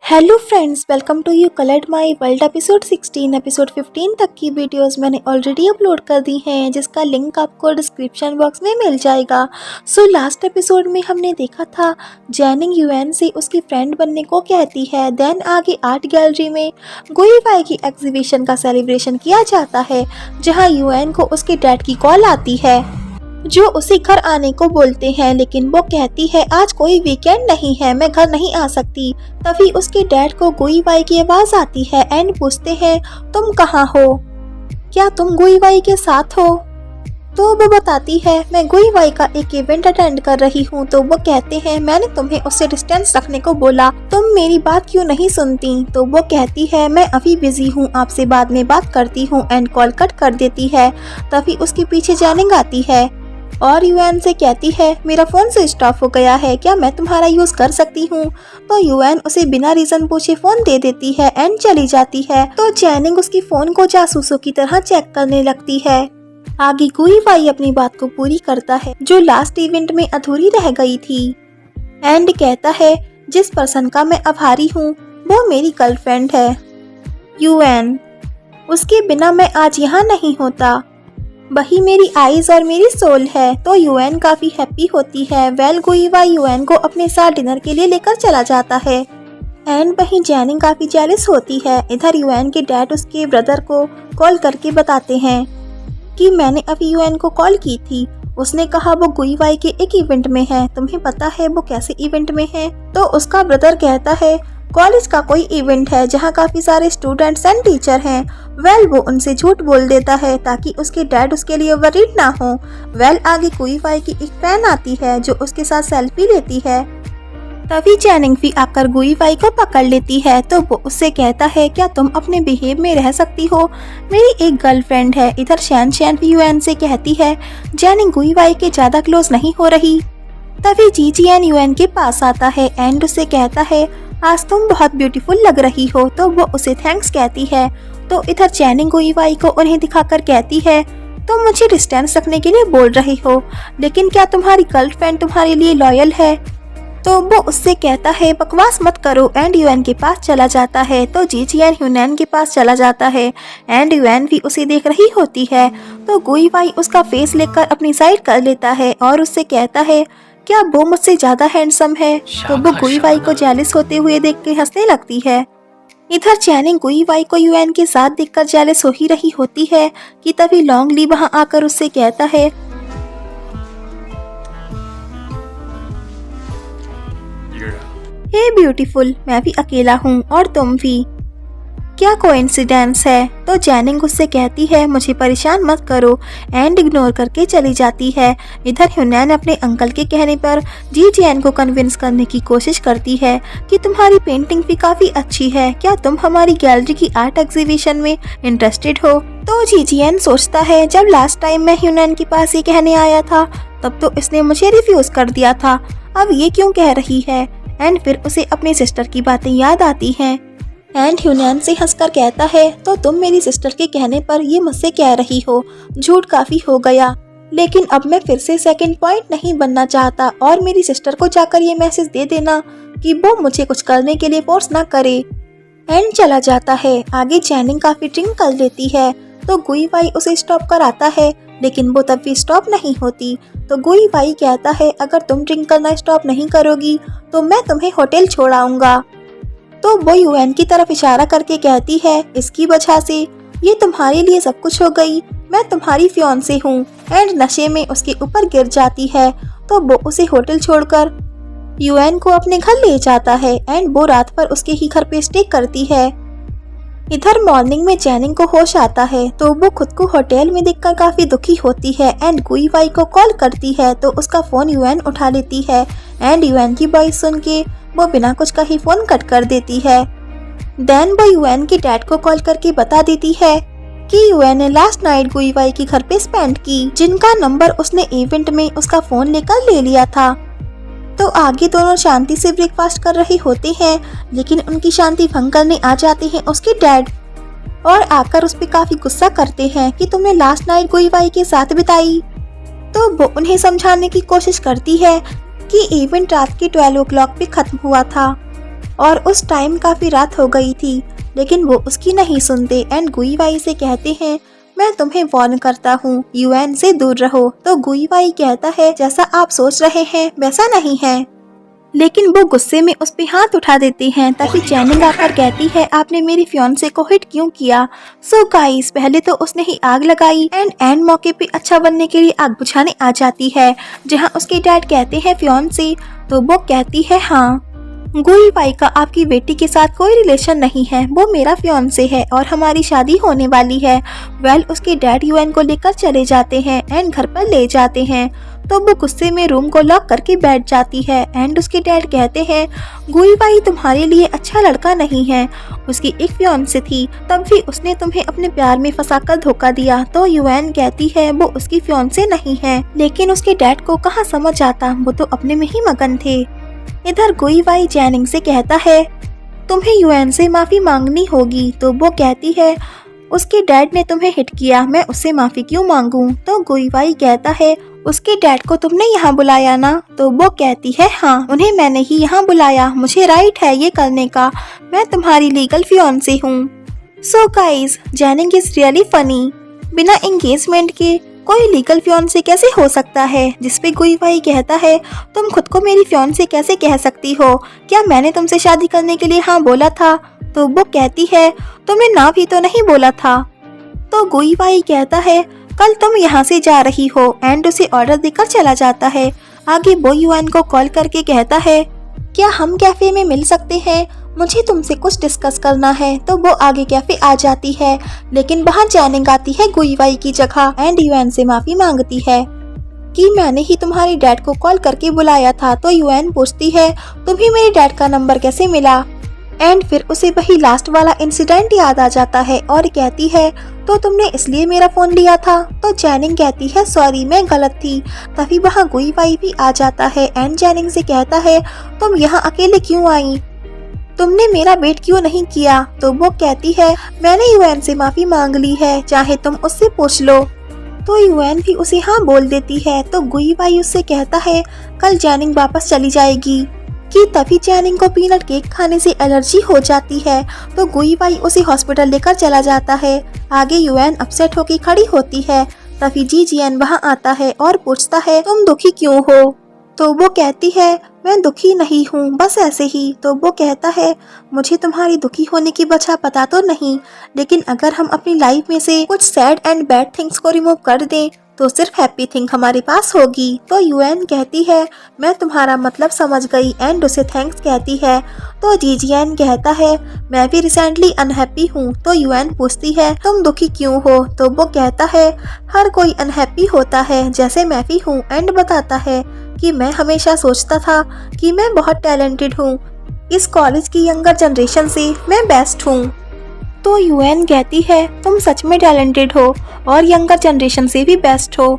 Hello friends, welcome to you coloured my world. Episode 16 episode 15 तक की videos मैंने already upload कर दी हैं, जिसका लिंक आपको डिस्क्रिप्शन बॉक्स में मिल जाएगा। सो लास्ट एपिसोड में हमने देखा था जैनिंग यूएन से उसकी फ्रेंड बनने को कहती है। देन आगे आर्ट गैलरी में गुईवाई की एग्जीबिशन का सेलिब्रेशन किया जाता है, जहाँ यूएन को उसके डैड की कॉल आती है जो उसे घर आने को बोलते हैं, लेकिन वो कहती है आज कोई वीकेंड नहीं है, मैं घर नहीं आ सकती। तभी उसके डैड को गुईवाई की आवाज आती है एंड पूछते हैं तुम कहाँ हो, क्या तुम गुईवाई के साथ हो? तो वो बताती है मैं गुईवाई का एक इवेंट अटेंड कर रही हूँ। तो वो कहते हैं मैंने तुम्हें उससे डिस्टेंस रखने को बोला, तुम मेरी बात क्यों नहीं सुनती? तो वो कहती है मैं अभी बिजी हूँ, आपसे बाद में बात करती हूँ एंड कॉल कट कर देती है। तभी उसके पीछे जैनिंग आती है और यूएन से कहती है मेरा फोन स्विच ऑफ हो गया है, क्या मैं तुम्हारा यूज कर सकती हूँ? तो यूएन उसे बिना रीजन पूछे फोन दे देती है एंड चली जाती है। तो जैनिंग उसकी फोन को जासूसों की तरह चेक करने लगती है। आगे गुईवाई अपनी बात को पूरी करता है जो लास्ट इवेंट में अधूरी रह गई थी एंड कहता है जिस पर्सन का मैं आभारी हूँ वो मेरी गर्लफ्रेंड है यूएन, उसके बिना मैं आज यहाँ नहीं होता, वही मेरी आईज और मेरी सोल है। तो यूएन काफी हैप्पी होती है। वेल गुईवाई यूएन को अपने साथ डिनर के लिए लेकर चला जाता है एंड वहीं जैनिंग काफी जेलस होती है। इधर यूएन के डैड उसके ब्रदर को कॉल करके बताते हैं कि मैंने अभी यूएन को कॉल की थी, उसने कहा वो गुईवाई के एक इवेंट में है, तुम्हें पता है वो कैसे इवेंट में है? तो उसका ब्रदर कहता है कॉलेज का कोई इवेंट है जहाँ काफी सारे स्टूडेंट्स एंड टीचर हैं। वेल वो उनसे झूठ बोल देता है ताकि उसके डैड उसके लिए वरीड ना हो। वेल आगे गुईवाई की एक फैन आती है जो उसके साथ सेल्फी लेती है। तभी जैनिंग भी आकर गुईवाई को पकड़ लेती है। तो वो उससे कहता है क्या तुम अपने बिहेव में रह सकती हो, मेरी एक गर्लफ्रेंड है। इधर शैन भी यूएन से कहती है जैनिंग गुईवाई के ज्यादा क्लोज नहीं हो रही। तभी जीजीएन यूएन के पास आता है एंड उसे कहता है आज तुम बहुत ब्यूटीफुल लग रही हो। तो वो उसे थैंक्स कहती है। तो इधर जैनिंग गुईवाई को उन्हें दिखाकर कहती है तुम मुझे डिस्टेंस रखने के लिए बोल रही हो, लेकिन क्या तुम्हारी गर्लफ्रेंड तुम्हारे लिए लॉयल है? तो वो उससे कहता है बकवास मत करो एंड यूएन के पास चला जाता है। तो जीजीएन यूएन के पास चला जाता है एंड यूएन भी उसे देख रही होती है। तो गुईवाई उसका फेस लेकर अपनी साइड कर लेता है और उससे कहता है क्या वो मुझसे ज्यादा हैंडसम है? तो वो गुईवाई को जेलस होते हुए देख के हंसने लगती है। इधर जैनिंग गुईवाई को यूएन के साथ देखकर जेलस हो ही रही होती है कि तभी लॉन्गली वहां आकर उससे कहता है हे ब्यूटीफुल, मैं भी अकेला हूँ और तुम भी, क्या कोइंसिडेंस है? तो जैनिंग उससे कहती है मुझे परेशान मत करो एंड इग्नोर करके चली जाती है। इधर ह्यूनैन अपने अंकल के कहने पर जीजीएन को कन्विंस करने की कोशिश करती है कि तुम्हारी पेंटिंग भी काफी अच्छी है, क्या तुम हमारी गैलरी की आर्ट एग्जीबिशन में इंटरेस्टेड हो? तो जीजीएन सोचता है जब लास्ट टाइम मैं ह्यूनैन के पास ये कहने आया था तब तो इसने मुझे रिफ्यूज कर दिया था, अब ये क्यों कह रही है? एंड फिर उसे अपनी सिस्टर की बातें याद आती हैं एंड ह्यूनैन से हंसकर कहता है तो तुम मेरी सिस्टर के कहने पर ये मुझसे कह रही हो, झूठ काफी हो गया, लेकिन अब मैं फिर से सेकंड पॉइंट नहीं बनना चाहता और मेरी सिस्टर को जाकर ये मैसेज दे देना कि वो मुझे कुछ करने के लिए फोर्स ना करे। एंड चला जाता है। आगे जैनिंग काफी ड्रिंक कर लेती है तो गुईवाई उसे स्टॉप कराता है, लेकिन वो तब भी स्टॉप नहीं होती। तो गुईवाई कहता है अगर तुम ड्रिंक करना स्टॉप नहीं करोगी तो मैं तुम्हें होटल छोड़ आऊंगा। तो वो यूएन की तरफ इशारा करके कहती है इसकी वजह से ये तुम्हारे लिए सब कुछ हो गई, मैं तुम्हारी फियांसे हूँ एंड नशे में उसके ऊपर गिर जाती है। तो वो उसे होटल छोड़कर यूएन को अपने घर ले जाता है एंड वो रात भर उसके ही घर पे स्टे करती है। इधर मॉर्निंग में जैनिंग को होश आता है तो वो खुद को होटल में देखकर काफी दुखी होती है एंड गुईवाई को कॉल करती है। तो उसका फोन यूएन उठा लेती है एंड यूएन की वॉइस सुन के वो बिना कुछ कहे फोन कट कर देती है। देन वो यूएन के डैड को कॉल करके बता देती है कि यूएन ने लास्ट नाइट गुईवाई के घर पे स्पेंड की, जिनका नंबर उसने इवेंट में उसका फोन लेकर ले लिया था। तो आगे दोनों शांति से ब्रेकफास्ट कर रहे होते हैं, लेकिन उनकी शांति भंग करने आ जाते हैं उसके डैड और आकर उस पर काफी गुस्सा करते हैं कि तुमने लास्ट नाइट गुईवाई के साथ बिताई। तो वो उन्हें समझाने की कोशिश करती है कि इवेंट रात के 12 o'clock पे खत्म हुआ था और उस टाइम काफ़ी रात हो गई थी, लेकिन वो उसकी नहीं सुनते एंड गुईवाई से कहते हैं मैं तुम्हें वार्न करता हूँ, यूएन से दूर रहो। तो गुईवाई कहता है जैसा आप सोच रहे हैं वैसा नहीं है, लेकिन वो गुस्से में उस पे हाथ उठा देते हैं। तभी जैनिंग आकर कहती है आपने मेरी फियांसे को हिट क्यों किया। सो गाइस, पहले तो उसने ही आग लगाई एंड मौके पे अच्छा बनने के लिए आग बुझाने आ जाती है, जहाँ उसके डैड कहते हैं फियांसे, तो वो कहती है हाँ, गुईवाई का आपकी बेटी के साथ कोई रिलेशन नहीं है, वो मेरा फियांसे है और हमारी शादी होने वाली है। वेल, उसके डैड यूएन को लेकर चले जाते हैं एंड घर पर ले जाते हैं, तो वो गुस्से में रूम को लॉक करके बैठ जाती है एंड उसके डैड कहते हैं गुईवाई तुम्हारे लिए अच्छा लड़का नहीं है, उसकी एक फियांसे थी, तब भी उसने तुम्हें अपने प्यार में फंसाकर धोखा दिया। तो यूएन कहती है वो उसकी फियांसे नहीं है, लेकिन उसके डैड को कहाँ समझ आता, वो तो अपने में ही मगन थे। इधर गुईवाई जैनिंग से कहता है तुम्हें यूएन से माफी मांगनी होगी, तो वो कहती है उसके डैड ने तुम्हें हिट किया, मैं उससे माफी क्यों मांगूं। तो गुईवाई कहता है उसके डैड को तुमने यहाँ बुलाया ना, तो वो कहती है हाँ, उन्हें मैंने ही यहाँ बुलाया, मुझे राइट है ये करने का, मैं तुम्हारी लीगल फियांसे हूँ। So guys, Jenning is really funny. बिना एंगेजमेंट के कोई लीगल फियांसे कैसे हो सकता है, जिसपे गुईवाई कहता है तुम खुद को मेरी फियांसे कैसे कह सकती हो, क्या मैंने तुमसे शादी करने के लिए हाँ बोला था। तो वो कहती है तुमने ना भी तो नहीं बोला था। तो गुईवाई कहता है कल तुम यहाँ से जा रही हो एंड उसे ऑर्डर देकर चला जाता है। आगे वो यूएन को कॉल करके कहता है क्या हम कैफे में मिल सकते हैं, मुझे तुमसे कुछ डिस्कस करना है। तो वो आगे कैफे आ जाती है, लेकिन वहाँ जैनिंग आती है गुईवाई की जगह एंड यूएन से माफी मांगती है कि मैंने ही तुम्हारे डैड को कॉल करके बुलाया था। तो यूएन पूछती है तुम्हें मेरे डैड का नंबर कैसे मिला, एंड फिर उसे वही लास्ट वाला इंसिडेंट याद आ जाता है और कहती है तो तुमने इसलिए मेरा फोन लिया था। तो जैनिंग कहती है सॉरी, मैं गलत थी। तभी वहाँ गुईवाई भी आ जाता है एंड जैनिंग से कहता है तुम यहाँ अकेले क्यों आई, तुमने मेरा वेट क्यों नहीं किया। तो वो कहती है मैंने यूएन से माफी मांग ली है, चाहे तुम उससे पूछ लो। तो यूएन भी उसे हाँ बोल देती है। तो गुईवाई उससे कहता है कल जैनिंग वापस चली जाएगी, कि तभी जैनिंग को पीनट केक खाने से एलर्जी हो जाती है। तो गुईवाई उसे हॉस्पिटल लेकर चला जाता है। आगे यूएन अपसेट होकर खड़ी होती है, तभी जीजियन वहाँ आता है और पूछता है तुम दुखी क्यों हो। तो वो कहती है मैं दुखी नहीं हूँ, बस ऐसे ही। तो वो कहता है मुझे तुम्हारी दुखी होने की वजह पता तो नहीं, लेकिन अगर हम अपनी लाइफ में से कुछ सैड एंड बैड थिंग्स को रिमूव कर दें तो सिर्फ हैप्पी थिंग हमारे पास होगी। तो यूएन कहती है मैं तुम्हारा मतलब समझ गई एंड उसे थैंक्स कहती है। तो जीजियन कहता है मैं भी रिसेंटली अनहैप्पी हूँ। तो यूएन पूछती है तुम दुखी क्यों हो। तो वो कहता है हर कोई अनहैप्पी होता है, जैसे मैं भी हूँ, एंड बताता है कि मैं हमेशा सोचता था कि मैं बहुत टैलेंटेड हूँ, इस कॉलेज की यंगर जनरेशन से मैं बेस्ट हूँ। तो यूएन कहती है तुम सच में टैलेंटेड हो और यंगर जनरेशन से भी बेस्ट हो।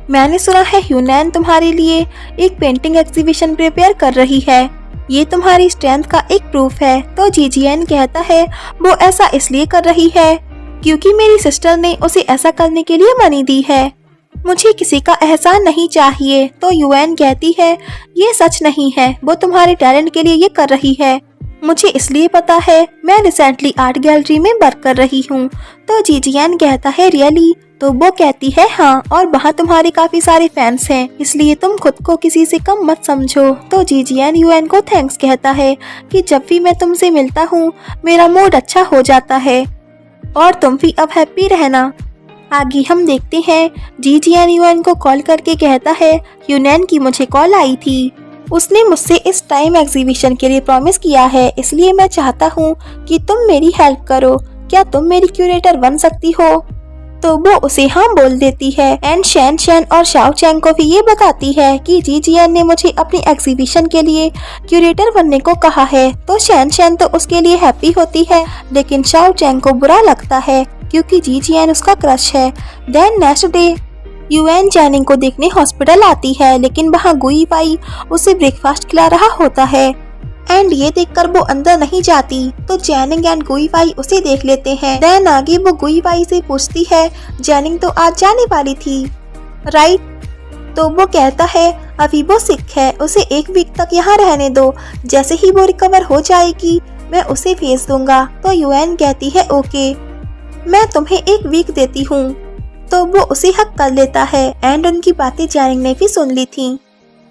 मैंने सुना है यूनैन तुम्हारे लिए एक पेंटिंग एग्जीबिशन प्रिपेयर कर रही है, ये तुम्हारी स्ट्रेंथ का एक प्रूफ है। तो जीजियन कहता है वो ऐसा इसलिए कर रही है क्योंकि मेरी सिस्टर ने उसे ऐसा करने के लिए मनी दी है, मुझे किसी का एहसान नहीं चाहिए। तो यूएन कहती है ये सच नहीं है, वो तुम्हारे टैलेंट के लिए ये कर रही है, मुझे इसलिए पता है, मैं रिसेंटली आर्ट गैलरी में वर्क कर रही हूँ। तो जीजियन कहता है रियली। तो वो कहती है हाँ, और वहाँ तुम्हारे काफी सारे फैंस हैं, इसलिए तुम खुद को किसी से कम मत समझो। तो जीजियन यूएन को थैंक्स कहता है कि जब भी मैं तुमसे मिलता हूँ मेरा मूड अच्छा हो जाता है और तुम भी अब हैप्पी रहना। आगे हम देखते हैं जीजियन यूएन को कॉल करके कहता है यूनैन की मुझे कॉल आई थी, उसने मुझसे इस टाइम एग्जीबिशन के लिए प्रॉमिस किया है, इसलिए मैं चाहता हूँ कि तुम मेरी हेल्प करो, क्या तुम मेरी क्यूरेटर बन सकती हो। तो वो उसे हाँ बोल देती है एंड शैन शैन और शाओ चैंग को भी ये बताती है कि जीजियन ने मुझे अपनी एग्जीबिशन के लिए क्यूरेटर बनने को कहा है। तो शैन शैन तो उसके लिए हैप्पी होती है, लेकिन शाओ चैंग को बुरा लगता है क्योंकि जीजियन उसका क्रश है। देन नेक्स्ट डे यूएन जैनिंग को देखने हॉस्पिटल आती है, लेकिन वहाँ गुईवाई उसे ब्रेकफास्ट खिला रहा होता है एंड ये देखकर वो अंदर नहीं जाती। तो जैनिंग एंड गुईवाई उसे देख लेते हैं। देन आगे वो गुईवाई से पूछती है जैनिंग तो आज जाने वाली थी राइट। तो वो कहता है अभी वो सिक है, उसे 1 वीक तक यहाँ रहने दो, जैसे ही वो रिकवर हो जाएगी मैं उसे भेज दूंगा। तो युएन कहती है ओके, मैं तुम्हें 1 वीक देती हूँ। तो वो उसे हक कर लेता है एंड उनकी बातें जैनिंग ने भी सुन ली थी।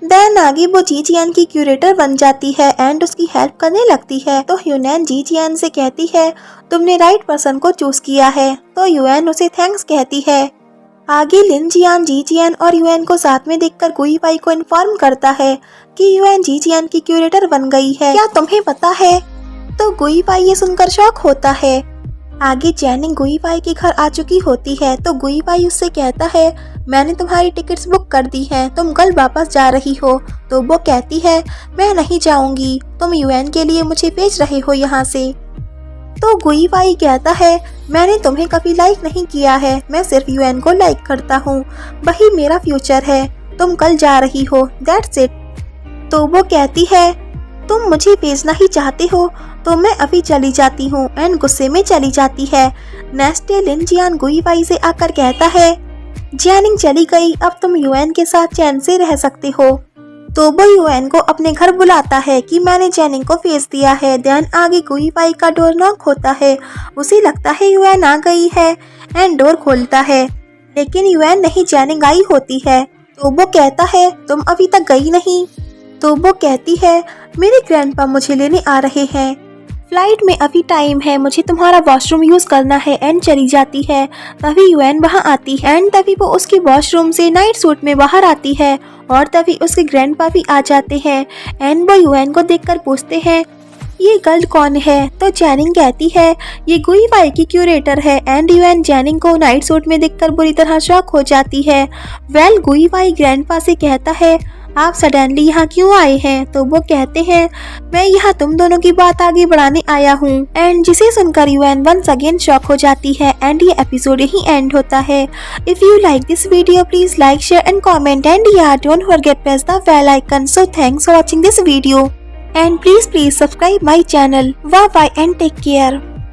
देन आगे वो जीजियान की क्यूरेटर बन जाती है एंड उसकी हेल्प करने लगती है। तो ह्यूनैन जीजियान से कहती है तुमने राइट पर्सन को चूज किया है। तो युएन उसे थैंक्स कहती है। आगे लिन जियान जीजियान और युएन को साथ में देखकर गुईपाई को इन्फॉर्म करता है कि युएन जीजियान की क्यूरेटर बन गई है, क्या तुम्हें पता है? तो गुईपाई ये सुनकर शॉक होता है। आगे जैनिंग गुईपाई के घर आ चुकी होती है। तो गुईपाई उससे कहता है मैंने तुम्हारी टिकट्स बुक कर दी हैं, तुम कल वापस जा रही हो। तो वो कहती है मैं नहीं जाऊंगी, तुम युएन के लिए मुझे भेज रहे हो यहाँ से। तो गुईपाई कहता है मैंने तुम्हें कभी लाइक नहीं किया है, मैं सिर्फ युएन को लाइक करता हूँ, वही मेरा फ्यूचर है, तुम कल जा रही हो, दैट्स इट। तो वो कहती है तुम मुझे भेजना ही चाहते हो तो मैं अभी चली जाती हूँ एंड गुस्से में चली जाती है। नेक्स्ट डे लिन जियान गुईपाई से आकर कहता है जैनिंग चली गई, अब तुम युएन के साथ चैन से रह सकते हो। तो वो युएन को अपने घर बुलाता है कि मैंने जैनिंग को भेज दिया है। देन आगे गुईपाई का डोर नॉक होता है, उसे लगता है युएन आ गई है एंड डोर खोलता है, लेकिन युएन नहीं जैनिंग आई होती है। तो वो कहता है तुम अभी तक गई नहीं। तो वो कहती है मेरे ग्रैंडपा मुझे लेने आ रहे हैं, फ्लाइट में अभी टाइम है, मुझे तुम्हारा वॉशरूम यूज करना है एंड चली जाती है। तभी युएन वहाँ आती है एंड तभी वो उसके वॉशरूम से नाइट सूट में बाहर आती है और तभी उसके ग्रैंडपा भी आ जाते हैं एंड वो युएन को देखकर पूछते हैं ये गर्ल कौन है। तो जैनिंग कहती है ये गुईपाई की क्यूरेटर है एंड युएन जैनिंग को नाइट सूट में देखकर बुरी तरह शॉक हो जाती है। वेल गुईपाई ग्रैंडपा से कहता है आप सडनली यहाँ क्यों आए हैं। तो वो कहते हैं मैं यहाँ तुम दोनों की बात आगे बढ़ाने आया हूँ एंड जिसे सुनकर युएन वंस अगेन शॉक हो जाती है एंड ये एपिसोड यही एंड होता है। If you like this video please like share and comment and don't forget press the bell icon. So thanks for watching this video and please subscribe my channel. Bye bye and take care.